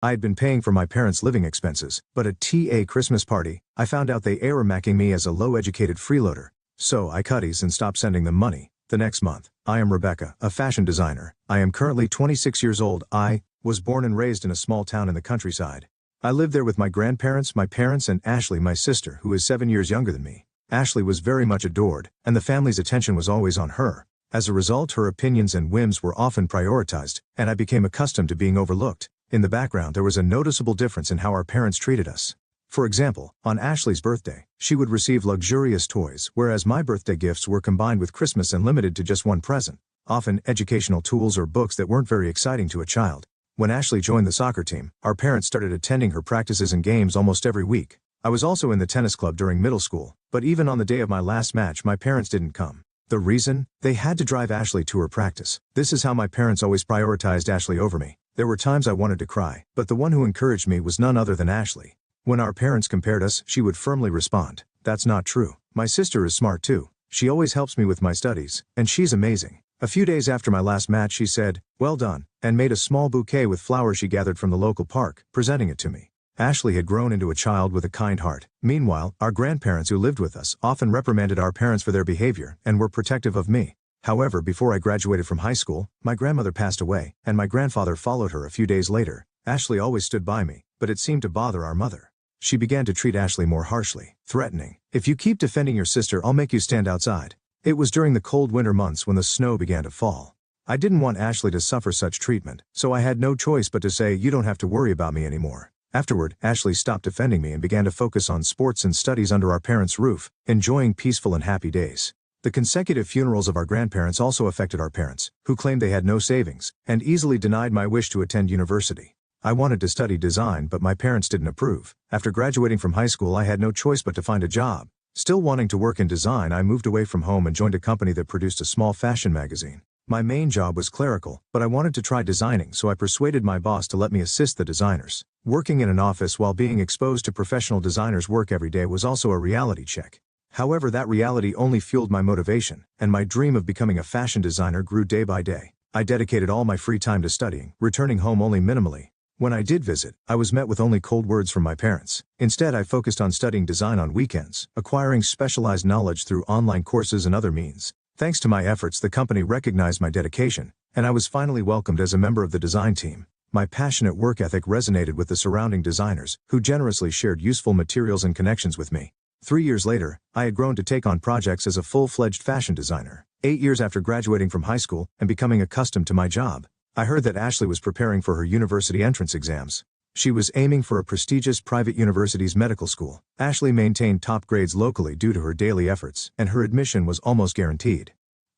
I had been paying for my parents' living expenses, but at TA Christmas party, I found out they error-macking me as a low-educated freeloader. So I Cuties and stopped sending them money. The next month, I am Rebecca, a fashion designer. I am currently 26 years old. I was born and raised in a small town in the countryside. I lived there with my grandparents, my parents, and Ashley, my sister, who is 7 years younger than me. Ashley was very much adored, and the family's attention was always on her. As a result, her opinions and whims were often prioritized, and I became accustomed to being overlooked. In the background, there was a noticeable difference in how our parents treated us. For example, on Ashley's birthday, she would receive luxurious toys, whereas my birthday gifts were combined with Christmas and limited to just one present, often educational tools or books that weren't very exciting to a child. When Ashley joined the soccer team, our parents started attending her practices and games almost every week. I was also in the tennis club during middle school, but even on the day of my last match, my parents didn't come. The reason? They had to drive Ashley to her practice. This is how my parents always prioritized Ashley over me. There were times I wanted to cry, but the one who encouraged me was none other than Ashley. When our parents compared us, she would firmly respond, "That's not true. My sister is smart too. She always helps me with my studies, and she's amazing." A few days after my last match, she said, "Well done," and made a small bouquet with flowers she gathered from the local park, presenting it to me. Ashley had grown into a child with a kind heart. Meanwhile, our grandparents who lived with us often reprimanded our parents for their behavior and were protective of me. However, before I graduated from high school, my grandmother passed away, and my grandfather followed her a few days later. Ashley always stood by me, but it seemed to bother our mother. She began to treat Ashley more harshly, threatening, "If you keep defending your sister, I'll make you stand outside." It was during the cold winter months when the snow began to fall. I didn't want Ashley to suffer such treatment, so I had no choice but to say, "You don't have to worry about me anymore." Afterward, Ashley stopped defending me and began to focus on sports and studies under our parents' roof, enjoying peaceful and happy days. The consecutive funerals of our grandparents also affected our parents, who claimed they had no savings, and easily denied my wish to attend university. I wanted to study design, but my parents didn't approve. After graduating from high school, I had no choice but to find a job. Still wanting to work in design, I moved away from home and joined a company that produced a small fashion magazine. My main job was clerical, but I wanted to try designing, so I persuaded my boss to let me assist the designers. Working in an office while being exposed to professional designers' work every day was also a reality check. However, that reality only fueled my motivation, and my dream of becoming a fashion designer grew day by day. I dedicated all my free time to studying, returning home only minimally. When I did visit, I was met with only cold words from my parents. Instead, I focused on studying design on weekends, acquiring specialized knowledge through online courses and other means. Thanks to my efforts, the company recognized my dedication, and I was finally welcomed as a member of the design team. My passionate work ethic resonated with the surrounding designers, who generously shared useful materials and connections with me. 3 years later, I had grown to take on projects as a full-fledged fashion designer. 8 years after graduating from high school and becoming accustomed to my job, I heard that Ashley was preparing for her university entrance exams. She was aiming for a prestigious private university's medical school. Ashley maintained top grades locally due to her daily efforts, and her admission was almost guaranteed.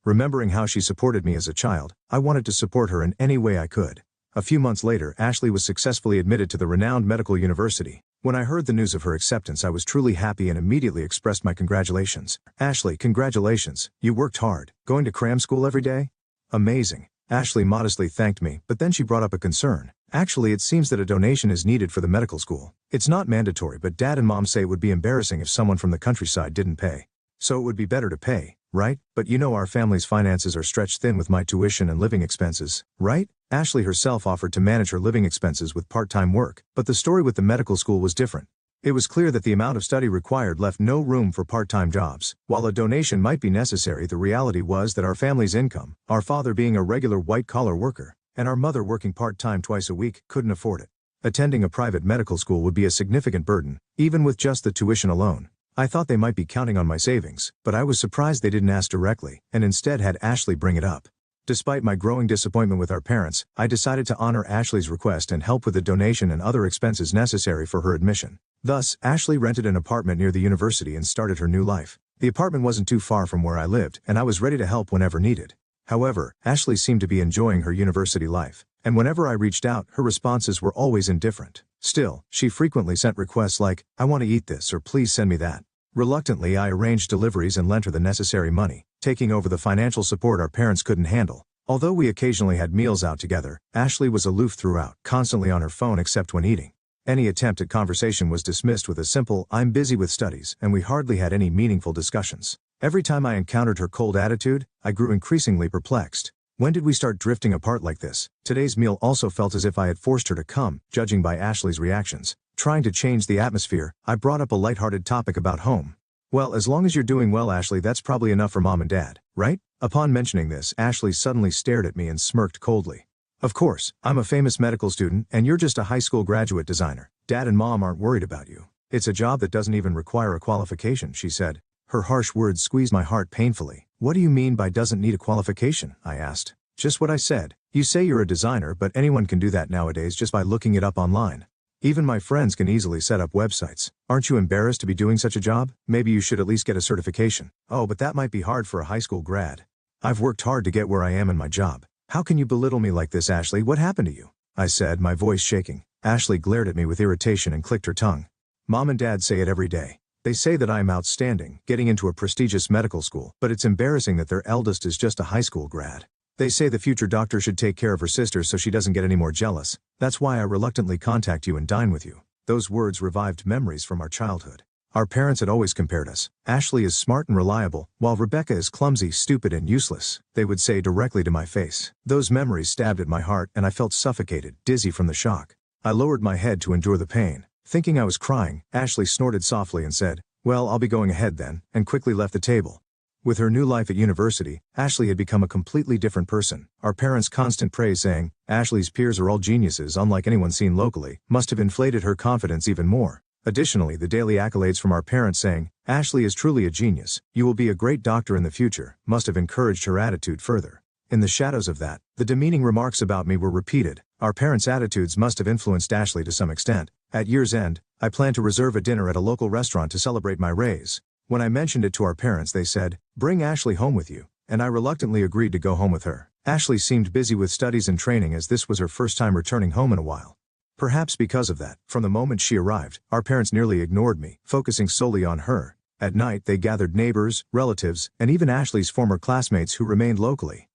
Remembering how she supported me as a child, I wanted to support her in any way I could. A few months later, Ashley was successfully admitted to the renowned medical university. When I heard the news of her acceptance, I was truly happy and immediately expressed my congratulations. "Ashley, congratulations. You worked hard. Going to cram school every day? Amazing." Ashley modestly thanked me, but then she brought up a concern. "Actually, it seems that a donation is needed for the medical school. It's not mandatory, but Dad and Mom say it would be embarrassing if someone from the countryside didn't pay. So it would be better to pay, right? But you know our family's finances are stretched thin with my tuition and living expenses, right?" Ashley herself offered to manage her living expenses with part-time work, but the story with the medical school was different. It was clear that the amount of study required left no room for part-time jobs. While a donation might be necessary, the reality was that our family's income, our father being a regular white-collar worker, and our mother working part-time twice a week, couldn't afford it. Attending a private medical school would be a significant burden, even with just the tuition alone. I thought they might be counting on my savings, but I was surprised they didn't ask directly, and instead had Ashley bring it up. Despite my growing disappointment with our parents, I decided to honor Ashley's request and help with the donation and other expenses necessary for her admission. Thus, Ashley rented an apartment near the university and started her new life. The apartment wasn't too far from where I lived, and I was ready to help whenever needed. However, Ashley seemed to be enjoying her university life, and whenever I reached out, her responses were always indifferent. Still, she frequently sent requests like, "I want to eat this," or "Please send me that." Reluctantly, I arranged deliveries and lent her the necessary money, taking over the financial support our parents couldn't handle. Although we occasionally had meals out together, Ashley was aloof throughout, constantly on her phone except when eating. Any attempt at conversation was dismissed with a simple, "I'm busy with studies," and we hardly had any meaningful discussions. Every time I encountered her cold attitude, I grew increasingly perplexed. When did we start drifting apart like this? Today's meal also felt as if I had forced her to come, judging by Ashley's reactions. Trying to change the atmosphere, I brought up a lighthearted topic about home. Well, as long as you're doing well, Ashley, that's probably enough for Mom and Dad, right? Upon mentioning this, Ashley suddenly stared at me and smirked coldly. Of course, I'm a famous medical student and you're just a high school graduate designer. Dad and Mom aren't worried about you. It's a job that doesn't even require a qualification, she said. Her harsh words squeezed my heart painfully. What do you mean by doesn't need a qualification? I asked. Just what I said. You say you're a designer, but anyone can do that nowadays just by looking it up online. Even my friends can easily set up websites. Aren't you embarrassed to be doing such a job? Maybe you should at least get a certification. Oh, but that might be hard for a high school grad. I've worked hard to get where I am in my job. How can you belittle me like this, Ashley? What happened to you? I said, my voice shaking. Ashley glared at me with irritation and clicked her tongue. Mom and Dad say it every day. They say that I'm outstanding, getting into a prestigious medical school, but it's embarrassing that their eldest is just a high school grad. They say the future doctor should take care of her sister so she doesn't get any more jealous. That's why I reluctantly contact you and dine with you. Those words revived memories from our childhood. Our parents had always compared us. Ashley is smart and reliable, while Rebecca is clumsy, stupid, and useless, they would say directly to my face. Those memories stabbed at my heart and I felt suffocated, dizzy from the shock. I lowered my head to endure the pain. Thinking I was crying, Ashley snorted softly and said, "Well, I'll be going ahead then," and quickly left the table. With her new life at university, Ashley had become a completely different person. Our parents' constant praise saying, "Ashley's peers are all geniuses unlike anyone seen locally," must have inflated her confidence even more. Additionally, the daily accolades from our parents saying, "Ashley is truly a genius, you will be a great doctor in the future," must have encouraged her attitude further. In the shadows of that, the demeaning remarks about me were repeated. Our parents' attitudes must have influenced Ashley to some extent. At year's end, I planned to reserve a dinner at a local restaurant to celebrate my raise. When I mentioned it to our parents, they said, "Bring Ashley home with you," and I reluctantly agreed to go home with her. Ashley seemed busy with studies and training as this was her first time returning home in a while. Perhaps because of that, from the moment she arrived, our parents nearly ignored me, focusing solely on her. At night, they gathered neighbors, relatives, and even Ashley's former classmates who remained locally.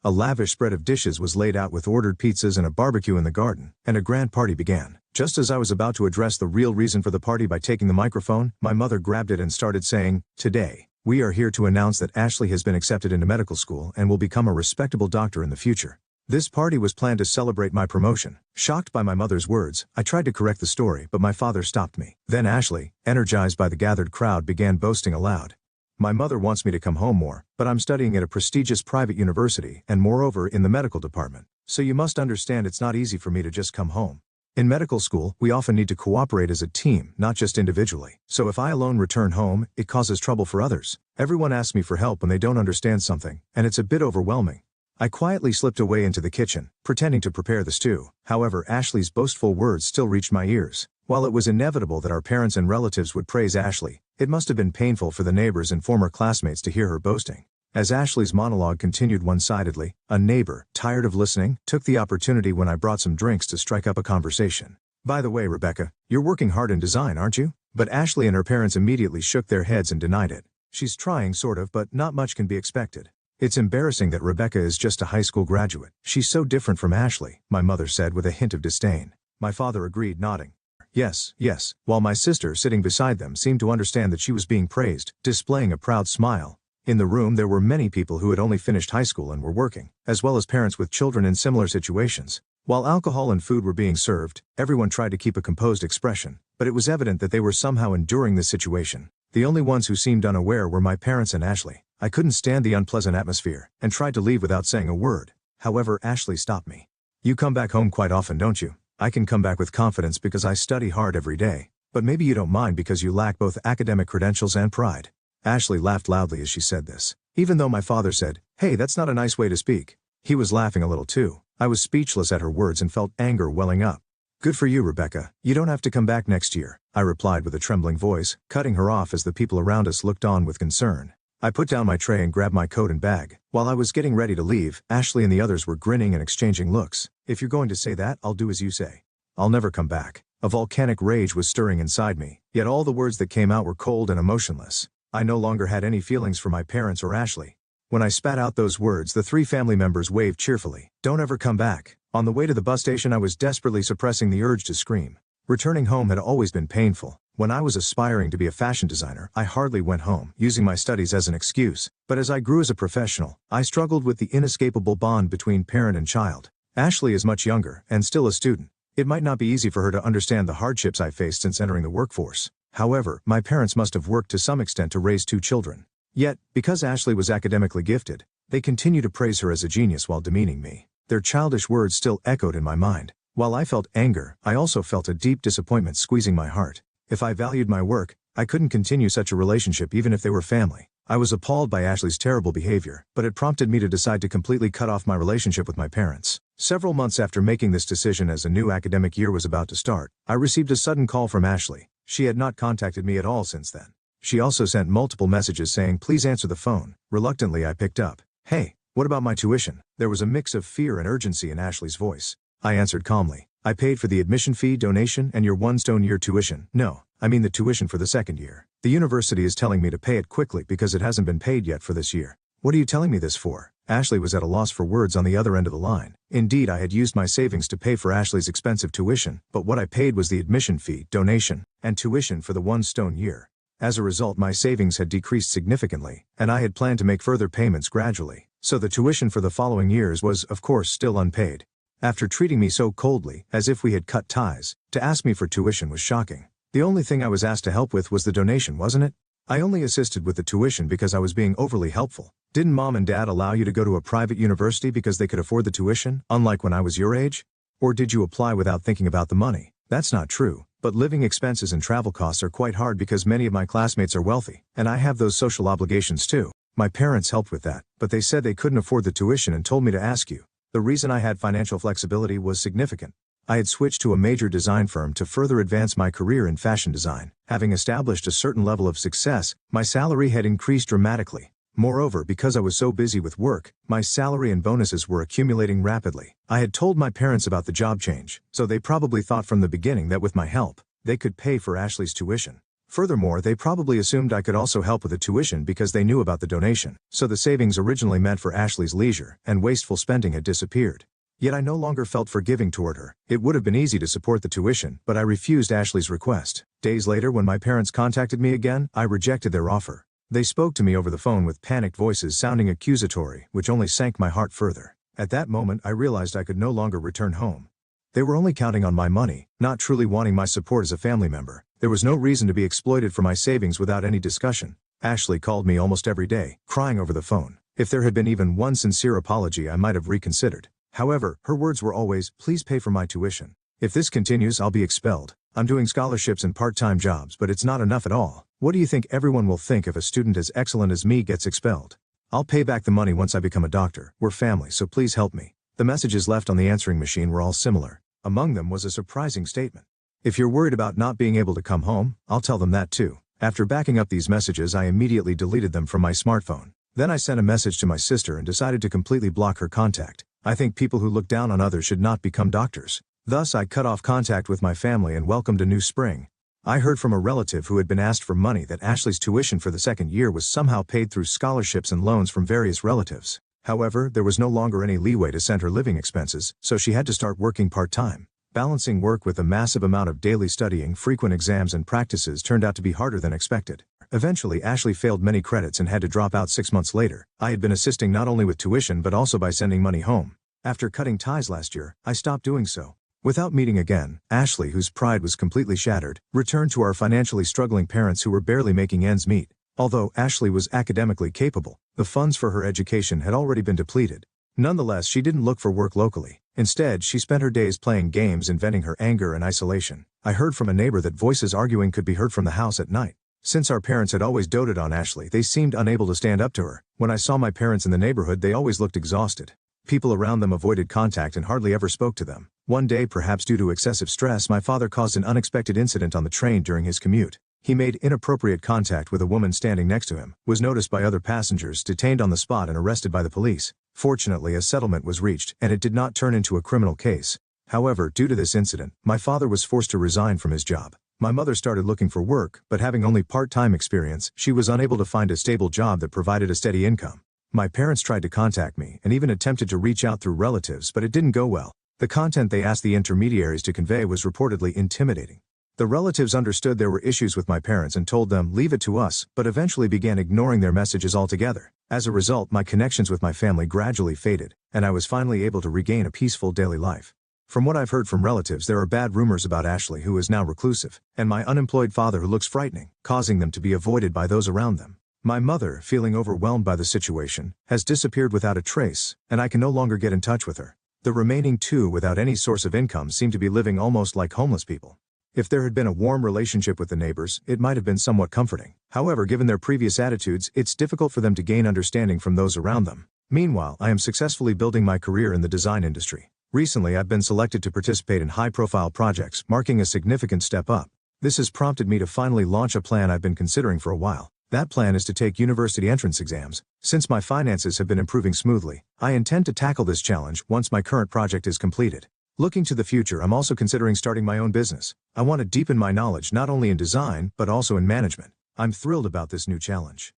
A lavish spread of dishes was laid out with ordered pizzas and a barbecue in the garden, and a grand party began. Just as I was about to address the real reason for the party by taking the microphone, my mother grabbed it and started saying, "Today, we are here to announce that Ashley has been accepted into medical school and will become a respectable doctor in the future." This party was planned to celebrate my promotion. Shocked by my mother's words, I tried to correct the story, but my father stopped me. Then Ashley, energized by the gathered crowd, began boasting aloud. "My mother wants me to come home more, but I'm studying at a prestigious private university and moreover in the medical department. So you must understand it's not easy for me to just come home. In medical school, we often need to cooperate as a team, not just individually. So if I alone return home, it causes trouble for others. Everyone asks me for help when they don't understand something, and it's a bit overwhelming." I quietly slipped away into the kitchen, pretending to prepare the stew. However, Ashley's boastful words still reached my ears. While it was inevitable that our parents and relatives would praise Ashley, it must have been painful for the neighbors and former classmates to hear her boasting. As Ashley's monologue continued one-sidedly, a neighbor, tired of listening, took the opportunity when I brought some drinks to strike up a conversation. "By the way, Rebecca, you're working hard in design, aren't you?" But Ashley and her parents immediately shook their heads and denied it. "She's trying sort of, but not much can be expected. It's embarrassing that Rebecca is just a high school graduate. She's so different from Ashley," my mother said with a hint of disdain. My father agreed, nodding. Yes, while my sister sitting beside them seemed to understand that she was being praised, displaying a proud smile. In the room there were many people who had only finished high school and were working, as well as parents with children in similar situations. While alcohol and food were being served, everyone tried to keep a composed expression, but it was evident that they were somehow enduring this situation. The only ones who seemed unaware were my parents and Ashley. I couldn't stand the unpleasant atmosphere, and tried to leave without saying a word. However, Ashley stopped me. "You come back home quite often, don't you?" "I can come back with confidence because I study hard every day. But maybe you don't mind because you lack both academic credentials and pride." Ashley laughed loudly as she said this. Even though my father said, "Hey, that's not a nice way to speak," he was laughing a little too. I was speechless at her words and felt anger welling up. "Good for you, Rebecca. You don't have to come back next year," I replied with a trembling voice, cutting her off as the people around us looked on with concern. I put down my tray and grabbed my coat and bag. While I was getting ready to leave, Ashley and the others were grinning and exchanging looks. "If you're going to say that, I'll do as you say. I'll never come back." A volcanic rage was stirring inside me, yet all the words that came out were cold and emotionless. I no longer had any feelings for my parents or Ashley. When I spat out those words, the three family members waved cheerfully. "Don't ever come back." On the way to the bus station, I was desperately suppressing the urge to scream. Returning home had always been painful. When I was aspiring to be a fashion designer, I hardly went home, using my studies as an excuse. But as I grew as a professional, I struggled with the inescapable bond between parent and child. Ashley is much younger, and still a student. It might not be easy for her to understand the hardships I faced since entering the workforce. However, my parents must have worked to some extent to raise 2 children. Yet, because Ashley was academically gifted, they continue to praise her as a genius while demeaning me. Their childish words still echoed in my mind. While I felt anger, I also felt a deep disappointment squeezing my heart. If I valued my work, I couldn't continue such a relationship even if they were family. I was appalled by Ashley's terrible behavior, but it prompted me to decide to completely cut off my relationship with my parents. Several months after making this decision as a new academic year was about to start, I received a sudden call from Ashley. She had not contacted me at all since then. She also sent multiple messages saying, "Please answer the phone." Reluctantly, I picked up. "Hey, what about my tuition?" There was a mix of fear and urgency in Ashley's voice. I answered calmly, "I paid for the admission fee, donation, and your 1 year tuition." "No, I mean the tuition for the 2nd year. The university is telling me to pay it quickly because it hasn't been paid yet for this year." "What are you telling me this for?" Ashley was at a loss for words on the other end of the line. Indeed, I had used my savings to pay for Ashley's expensive tuition, but what I paid was the admission fee, donation, and tuition for the 1 year. As a result, my savings had decreased significantly, and I had planned to make further payments gradually, so the tuition for the following years was, of course, still unpaid. After treating me so coldly, as if we had cut ties, to ask me for tuition was shocking. The only thing I was asked to help with was the donation, wasn't it? I only assisted with the tuition because I was being overly helpful. Didn't mom and dad allow you to go to a private university because they could afford the tuition, unlike when I was your age? Or did you apply without thinking about the money? That's not true, but living expenses and travel costs are quite hard because many of my classmates are wealthy, and I have those social obligations too. My parents helped with that, but they said they couldn't afford the tuition and told me to ask you. The reason I had financial flexibility was significant. I had switched to a major design firm to further advance my career in fashion design. Having established a certain level of success, my salary had increased dramatically. Moreover, because I was so busy with work, my salary and bonuses were accumulating rapidly. I had told my parents about the job change, so they probably thought from the beginning that with my help, they could pay for Ashley's tuition. Furthermore, they probably assumed I could also help with the tuition because they knew about the donation, so the savings originally meant for Ashley's leisure and wasteful spending had disappeared. Yet I no longer felt forgiving toward her. It would have been easy to support the tuition, but I refused Ashley's request. Days later, when my parents contacted me again, I rejected their offer. They spoke to me over the phone with panicked voices sounding accusatory, which only sank my heart further. At that moment, I realized I could no longer return home. They were only counting on my money, not truly wanting my support as a family member. There was no reason to be exploited for my savings without any discussion. Ashley called me almost every day, crying over the phone. If there had been even one sincere apology, I might have reconsidered. However, her words were always, "Please pay for my tuition. If this continues, I'll be expelled. I'm doing scholarships and part-time jobs, but it's not enough at all. What do you think everyone will think if a student as excellent as me gets expelled? I'll pay back the money once I become a doctor. We're family, so please help me." The messages left on the answering machine were all similar. Among them was a surprising statement. "If you're worried about not being able to come home, I'll tell them that too." After backing up these messages, I immediately deleted them from my smartphone. Then I sent a message to my sister and decided to completely block her contact. I think people who look down on others should not become doctors. Thus, I cut off contact with my family and welcomed a new spring. I heard from a relative who had been asked for money that Ashley's tuition for the 2nd year was somehow paid through scholarships and loans from various relatives. However, there was no longer any leeway to send her living expenses, so she had to start working part-time. Balancing work with a massive amount of daily studying, frequent exams and practices turned out to be harder than expected. Eventually, Ashley failed many credits and had to drop out 6 months later. I had been assisting not only with tuition but also by sending money home. After cutting ties last year, I stopped doing so. Without meeting again, Ashley, whose pride was completely shattered, returned to our financially struggling parents who were barely making ends meet. Although Ashley was academically capable, the funds for her education had already been depleted. Nonetheless, she didn't look for work locally. Instead, she spent her days playing games and venting her anger and isolation. I heard from a neighbor that voices arguing could be heard from the house at night. Since our parents had always doted on Ashley, they seemed unable to stand up to her. When I saw my parents in the neighborhood, they always looked exhausted. People around them avoided contact and hardly ever spoke to them. One day, perhaps due to excessive stress, my father caused an unexpected incident on the train during his commute. He made inappropriate contact with a woman standing next to him, was noticed by other passengers, detained on the spot and arrested by the police. Fortunately, a settlement was reached, and it did not turn into a criminal case. However, due to this incident, my father was forced to resign from his job. My mother started looking for work, but having only part-time experience, she was unable to find a stable job that provided a steady income. My parents tried to contact me and even attempted to reach out through relatives, but it didn't go well. The content they asked the intermediaries to convey was reportedly intimidating. The relatives understood there were issues with my parents and told them, leave it to us, but eventually began ignoring their messages altogether. As a result, my connections with my family gradually faded, and I was finally able to regain a peaceful daily life. From what I've heard from relatives, there are bad rumors about Ashley, who is now reclusive, and my unemployed father, who looks frightening, causing them to be avoided by those around them. My mother, feeling overwhelmed by the situation, has disappeared without a trace, and I can no longer get in touch with her. The remaining two, without any source of income, seem to be living almost like homeless people. If there had been a warm relationship with the neighbors, it might have been somewhat comforting. However, given their previous attitudes, it's difficult for them to gain understanding from those around them. Meanwhile, I am successfully building my career in the design industry. Recently, I've been selected to participate in high-profile projects, marking a significant step up. This has prompted me to finally launch a plan I've been considering for a while. That plan is to take university entrance exams. Since my finances have been improving smoothly, I intend to tackle this challenge once my current project is completed. Looking to the future, I'm also considering starting my own business. I want to deepen my knowledge not only in design, but also in management. I'm thrilled about this new challenge.